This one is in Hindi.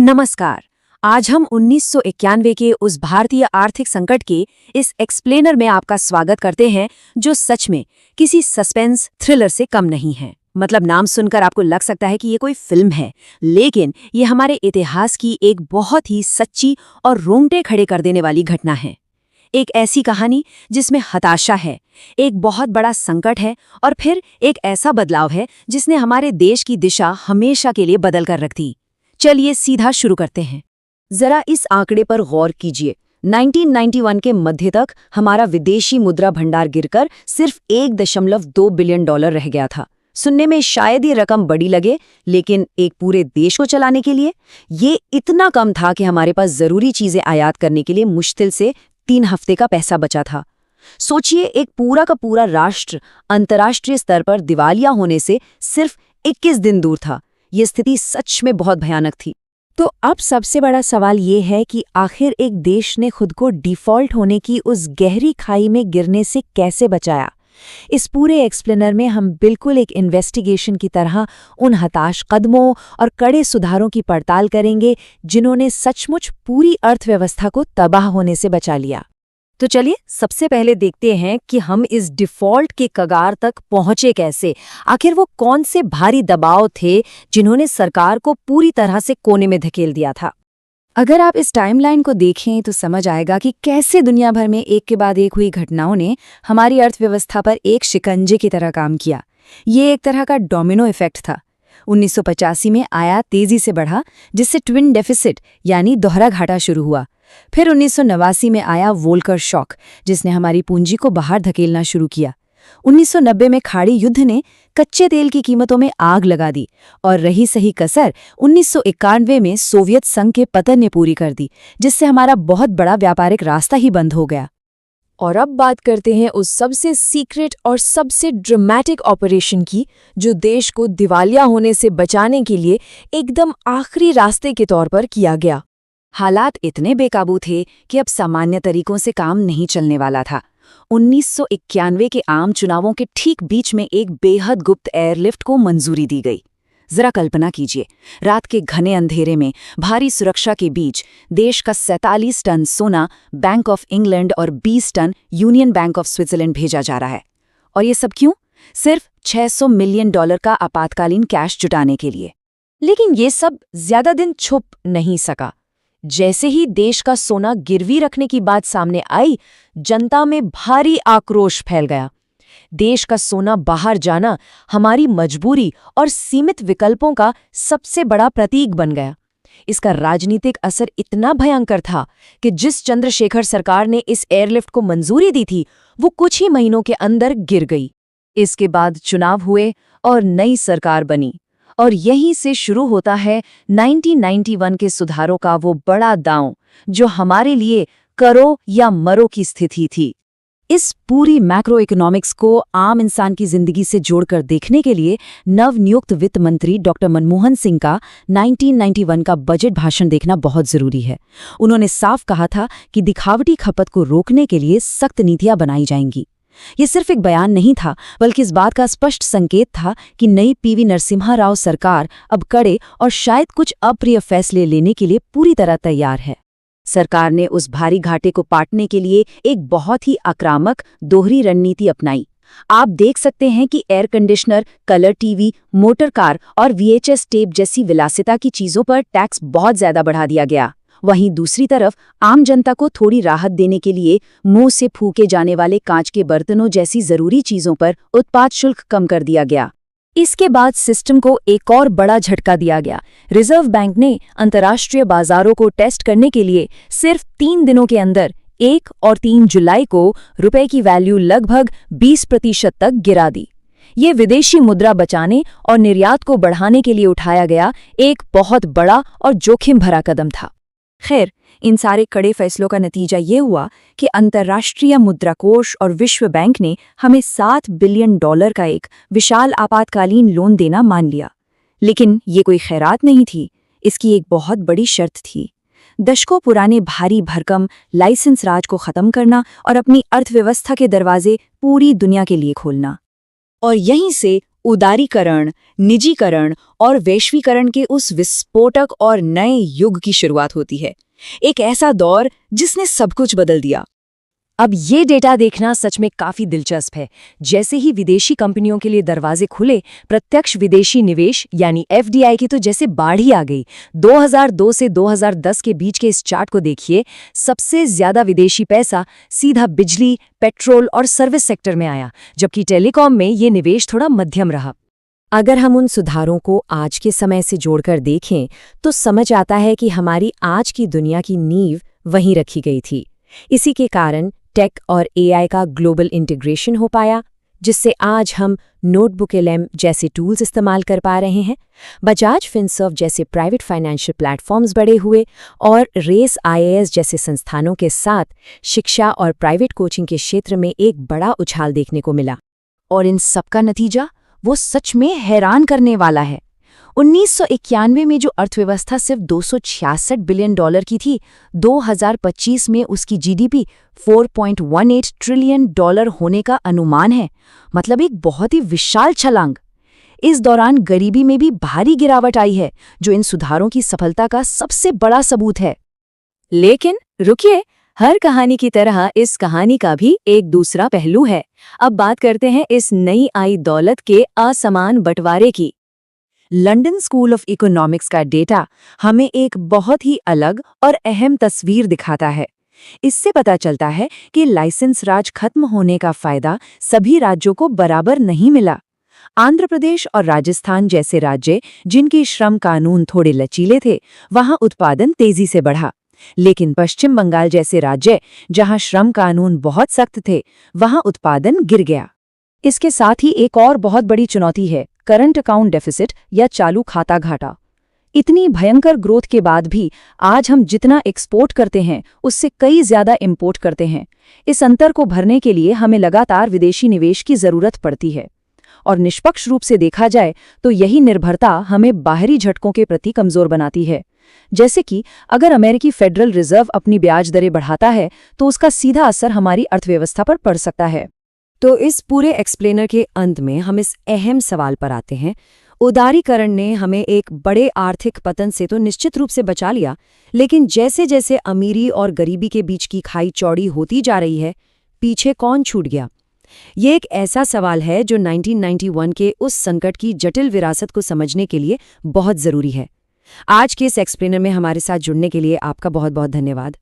नमस्कार। आज हम 1991 के उस भारतीय आर्थिक संकट के इस एक्सप्लेनर में आपका स्वागत करते हैं जो सच में किसी सस्पेंस थ्रिलर से कम नहीं है। मतलब नाम सुनकर आपको लग सकता है कि ये कोई फिल्म है, लेकिन ये हमारे इतिहास की एक बहुत ही सच्ची और रोंगटे खड़े कर देने वाली घटना है। एक ऐसी कहानी जिसमें हताशा है, एक बहुत बड़ा संकट है और फिर एक ऐसा बदलाव है जिसने हमारे देश की दिशा हमेशा के लिए बदल कर रख दी। चलिए सीधा शुरू करते हैं। जरा इस आंकड़े पर गौर कीजिए। 1991 के मध्य तक हमारा विदेशी मुद्रा भंडार गिरकर सिर्फ 1.2 बिलियन डॉलर रह गया था। सुनने में शायद ये रकम बड़ी लगे, लेकिन एक पूरे देश को चलाने के लिए ये इतना कम था कि हमारे पास जरूरी चीजें आयात करने के लिए मुश्किल से 3 हफ्ते का पैसा बचा था। सोचिए, एक पूरा का पूरा राष्ट्र अंतर्राष्ट्रीय स्तर पर दिवालिया होने से सिर्फ 21 दिन दूर था। ये स्थिति सच में बहुत भयानक थी। तो अब सबसे बड़ा सवाल ये है कि आखिर एक देश ने खुद को डिफॉल्ट होने की उस गहरी खाई में गिरने से कैसे बचाया। इस पूरे एक्सप्लेनर में हम बिल्कुल एक इन्वेस्टिगेशन की तरह उन हताश कदमों और कड़े सुधारों की पड़ताल करेंगे जिन्होंने सचमुच पूरी अर्थव्यवस्था को तबाह होने से बचा लिया। तो चलिए सबसे पहले देखते हैं कि हम इस डिफॉल्ट के कगार तक पहुंचे कैसे। आखिर वो कौन से भारी दबाव थे जिन्होंने सरकार को पूरी तरह से कोने में धकेल दिया था। अगर आप इस टाइमलाइन को देखें तो समझ आएगा कि कैसे दुनिया भर में एक के बाद एक हुई घटनाओं ने हमारी अर्थव्यवस्था पर एक शिकंजे की तरह काम किया। ये एक तरह का डोमिनो इफेक्ट था। 1985 में आयात तेजी से बढ़ा, जिससे ट्विन डेफिसिट यानी दोहरा घाटा शुरू हुआ। फिर 1989 में आया वोल्कर शॉक, जिसने हमारी पूंजी को बाहर धकेलना शुरू किया। 1990 में खाड़ी युद्ध ने कच्चे तेल की कीमतों में आग लगा दी और रही सही कसर 1991 में सोवियत संघ के पतन ने पूरी कर दी, जिससे हमारा बहुत बड़ा व्यापारिक रास्ता ही बंद हो गया। और अब बात करते हैं उस सबसे सीक्रेट और सबसे ड्रामेटिक ऑपरेशन की, जो देश को दिवालिया होने से बचाने के लिए एकदम आखिरी रास्ते के तौर पर किया गया। हालात इतने बेकाबू थे कि अब सामान्य तरीकों से काम नहीं चलने वाला था। 1991 के आम चुनावों के ठीक बीच में एक बेहद गुप्त एयरलिफ्ट को मंजूरी दी गई। जरा कल्पना कीजिए, रात के घने अंधेरे में भारी सुरक्षा के बीच देश का 47 टन सोना बैंक ऑफ इंग्लैंड और 20 ton Union Bank of Switzerland भेजा जा रहा है। और ये सब क्यों? सिर्फ $600 मिलियन का आपातकालीन कैश जुटाने के लिए। लेकिन ये सब ज्यादा दिन छुप नहीं सका। जैसे ही देश का सोना गिरवी रखने की बात सामने आई, जनता में भारी आक्रोश फैल गया। देश का सोना बाहर जाना हमारी मजबूरी और सीमित विकल्पों का सबसे बड़ा प्रतीक बन गया। इसका राजनीतिक असर इतना भयंकर था कि जिस चंद्रशेखर सरकार ने इस एयरलिफ्ट को मंजूरी दी थी, वो कुछ ही महीनों के अंदर गिर गई। इसके बाद चुनाव हुए और नई सरकार बनी, और यहीं से शुरू होता है 1991 के सुधारों का वो बड़ा दांव जो हमारे लिए करो या मरो की स्थिति थी। इस पूरी मैक्रो इकोनॉमिक्स को आम इंसान की जिंदगी से जोड़कर देखने के लिए नवनियुक्त वित्त मंत्री डॉक्टर मनमोहन सिंह का 1991 का बजट भाषण देखना बहुत जरूरी है। उन्होंने साफ कहा था कि दिखावटी खपत को रोकने के लिए सख्त नीतियां बनाई जाएंगी। ये सिर्फ एक बयान नहीं था, बल्कि इस बात का स्पष्ट संकेत था कि नई पीवी नरसिम्हा राव सरकार अब कड़े और शायद कुछ अप्रिय फैसले लेने के लिए पूरी तरह तैयार है। सरकार ने उस भारी घाटे को पाटने के लिए एक बहुत ही आक्रामक दोहरी रणनीति अपनाई। आप देख सकते हैं कि air conditioner, colour TV, motor car और VHS टेप जैसी विलासिता की चीजों पर टैक्स बहुत ज्यादा बढ़ा दिया गया। वहीं दूसरी तरफ आम जनता को थोड़ी राहत देने के लिए मुंह से फूके जाने वाले कांच के बर्तनों जैसी जरूरी चीजों पर उत्पाद शुल्क कम कर दिया गया। इसके बाद सिस्टम को एक और बड़ा झटका दिया गया। रिजर्व बैंक ने अंतर्राष्ट्रीय बाजारों को टेस्ट करने के लिए सिर्फ 3 दिनों के अंदर 1 और 3 जुलाई को रुपए की वैल्यू लगभग 20% तक गिरा दी। ये विदेशी मुद्रा बचाने और निर्यात को बढ़ाने के लिए उठाया गया एक बहुत बड़ा और जोखिम भरा कदम था। खैर, इन सारे कड़े फैसलों का नतीजा ये हुआ कि अंतर्राष्ट्रीय मुद्रा कोष और विश्व बैंक ने हमें $7 बिलियन का एक विशाल आपातकालीन लोन देना मान लिया। लेकिन ये कोई खैरात नहीं थी, इसकी एक बहुत बड़ी शर्त थी। दशकों पुराने भारी भरकम लाइसेंस राज को खत्म करना और अपनी अर्थव्यवस्था के दरवाजे पूरी दुनिया के लिए खोलना। और यहीं से उदारीकरण, निजीकरण और वैश्वीकरण के उस विस्फोटक और नए युग की शुरुआत होती है। एक ऐसा दौर जिसने सब कुछ बदल दिया। अब ये डेटा देखना सच में काफी दिलचस्प है। जैसे ही विदेशी कंपनियों के लिए दरवाजे खुले, प्रत्यक्ष विदेशी निवेश यानी एफडीआई की तो जैसे बाढ़ ही आ गई। 2002 से 2010 के बीच के इस चार्ट को देखिए। सबसे ज्यादा विदेशी पैसा सीधा बिजली, पेट्रोल और सर्विस सेक्टर में आया, जबकि टेलीकॉम में ये निवेश थोड़ा मध्यम रहा। अगर हम उन सुधारों को आज के समय से जोड़कर देखें तो समझ आता है कि हमारी आज की दुनिया की नींव वहीं रखी गई थी। इसी के कारण टेक और एआई का ग्लोबल इंटीग्रेशन हो पाया, जिससे आज हम नोटबुक एलएम जैसे टूल्स इस्तेमाल कर पा रहे हैं। बजाज फिनसर्व जैसे प्राइवेट फाइनेंशियल प्लेटफॉर्म्स बड़े हुए और रेस आईएएस जैसे संस्थानों के साथ शिक्षा और प्राइवेट कोचिंग के क्षेत्र में एक बड़ा उछाल देखने को मिला। और इन सबका नतीजा वो सच में हैरान करने वाला है। 1991 में जो अर्थव्यवस्था सिर्फ $266 बिलियन की थी, 2025 में उसकी जीडीपी $4.18 ट्रिलियन होने का अनुमान है। मतलब एक बहुत ही विशाल छलांग। इस दौरान गरीबी में भी भारी गिरावट आई है, जो इन सुधारों की सफलता का सबसे बड़ा सबूत है। लेकिन रुकिए, हर कहानी की तरह इस कहानी का भी एक दूसरा पहलू है। अब बात करते हैं इस नई आई दौलत के असमान बंटवारे की। लंदन स्कूल ऑफ इकोनॉमिक्स का डेटा हमें एक बहुत ही अलग और अहम तस्वीर दिखाता है। इससे पता चलता है कि लाइसेंस राज खत्म होने का फायदा सभी राज्यों को बराबर नहीं मिला। आंध्र प्रदेश और राजस्थान जैसे राज्य, जिनके श्रम कानून थोड़े लचीले थे, वहां उत्पादन तेजी से बढ़ा। लेकिन पश्चिम बंगाल जैसे राज्य, जहां श्रम कानून बहुत सख्त थे, वहां उत्पादन गिर गया। इसके साथ ही एक और बहुत बड़ी चुनौती है करंट अकाउंट डेफिसिट या चालू खाता घाटा। इतनी भयंकर ग्रोथ के बाद भी आज हम जितना एक्सपोर्ट करते हैं उससे कई ज्यादा इंपोर्ट करते हैं। इस अंतर को भरने के लिए हमें लगातार विदेशी निवेश की जरूरत पड़ती है। और निष्पक्ष रूप से देखा जाए तो यही निर्भरता हमें बाहरी झटकों के प्रति कमजोर बनाती है। जैसे कि अगर अमेरिकी फेडरल रिजर्व अपनी ब्याज दरें बढ़ाता है तो उसका सीधा असर हमारी अर्थव्यवस्था पर पड़ सकता है। तो इस पूरे एक्सप्लेनर के अंत में हम इस अहम सवाल पर आते हैं। उदारीकरण ने हमें एक बड़े आर्थिक पतन से तो निश्चित रूप से बचा लिया, लेकिन जैसे जैसे अमीरी और गरीबी के बीच की खाई चौड़ी होती जा रही है, पीछे कौन छूट गया? ये एक ऐसा सवाल है जो 1991 के उस संकट की जटिल विरासत को समझने के लिए बहुत जरूरी है। आज के इस एक्सप्लेनर में हमारे साथ जुड़ने के लिए आपका बहुत बहुत धन्यवाद।